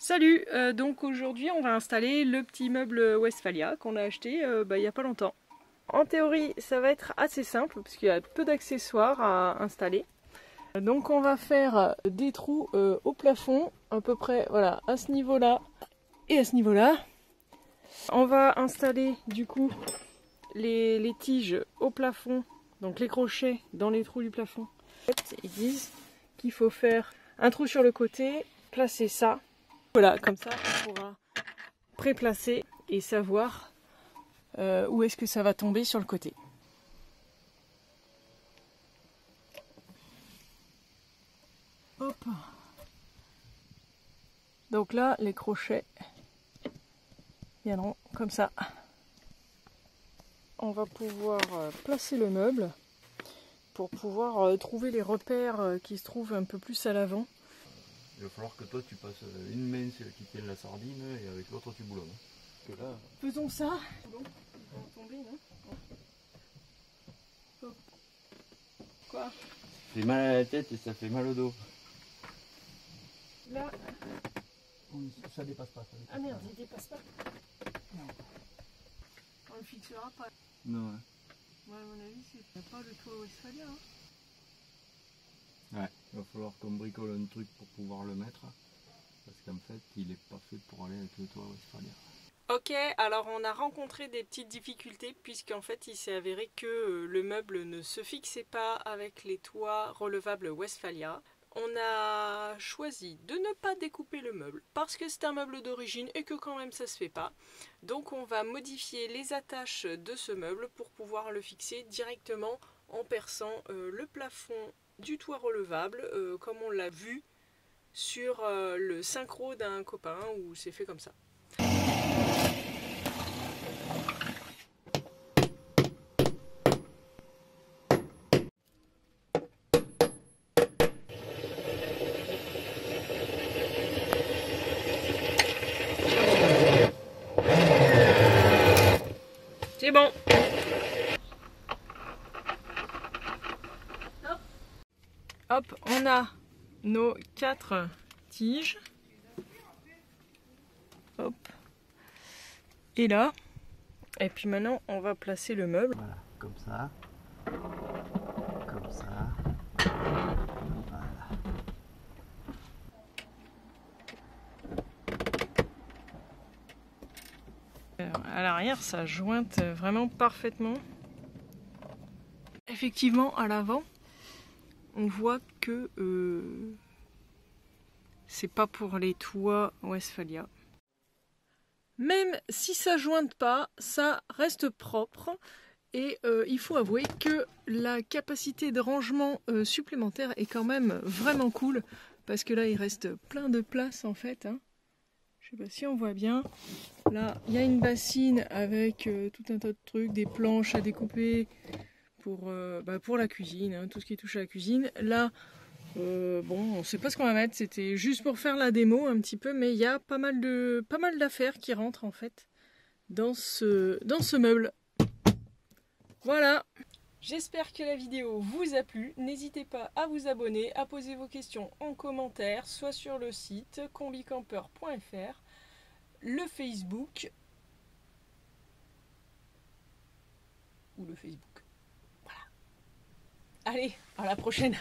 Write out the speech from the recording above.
Salut, donc aujourd'hui on va installer le petit meuble Westphalia qu'on a acheté il n'y a pas longtemps. En théorie ça va être assez simple parce qu'il y a peu d'accessoires à installer. Donc on va faire des trous au plafond à peu près voilà, à ce niveau-là et à ce niveau-là. On va installer du coup les tiges au plafond, donc les crochets dans les trous du plafond. Ils disent qu'il faut faire un trou sur le côté, placer ça. Voilà, comme ça on pourra préplacer et savoir où est-ce que ça va tomber sur le côté. Hop. Donc là, les crochets viendront comme ça. On va pouvoir placer le meuble pour pouvoir trouver les repères qui se trouvent un peu plus à l'avant. Il va falloir que toi tu passes une main celle qui tienne la sardine et avec l'autre tu boulonnes. Parce que là... Faisons ça. Bon, ils vont tomber, non? Hop. Quoi? Ça fait mal à la tête et ça fait mal au dos. Là. Ça dépasse pas. Ah merde, il dépasse pas. Non. On le fixera pas. Non. Moi, à mon avis, c'est pas le toit Westphalia. Hein. Ouais, il va falloir qu'on bricole un truc pour pouvoir le mettre. Parce qu'en fait, il est pas fait pour aller avec le toit Westphalia. Ok, alors on a rencontré des petites difficultés puisqu'en fait il s'est avéré que le meuble ne se fixait pas avec les toits relevables Westphalia. On a choisi de ne pas découper le meuble parce que c'est un meuble d'origine et que quand même ça se fait pas. Donc on va modifier les attaches de ce meuble pour pouvoir le fixer directement en perçant le plafond du toit relevable comme on l'a vu sur le synchro d'un copain où c'est fait comme ça. C'est bon. Hop, on a nos 4 tiges. Hop. Et là. Et puis maintenant, on va placer le meuble. Voilà, comme ça. Comme ça. Voilà. À l'arrière, ça jointe vraiment parfaitement. Effectivement, à l'avant, on voit que c'est pas pour les toits Westphalia. Même si ça jointe pas, ça reste propre. Et il faut avouer que la capacité de rangement supplémentaire est quand même vraiment cool. Parce que là, il reste plein de place en fait. Hein. Je sais pas si on voit bien. Là, il y a une bassine avec tout un tas de trucs, des planches à découper pour la cuisine, hein, tout ce qui touche à la cuisine. Là, bon, on sait pas ce qu'on va mettre, c'était juste pour faire la démo un petit peu, mais il y a pas mal d'affaires qui rentrent en fait dans ce meuble. Voilà. J'espère que la vidéo vous a plu. N'hésitez pas à vous abonner, à poser vos questions en commentaire, soit sur le site combicamper.fr, le Facebook ou le Facebook. Voilà. Allez, à la prochaine.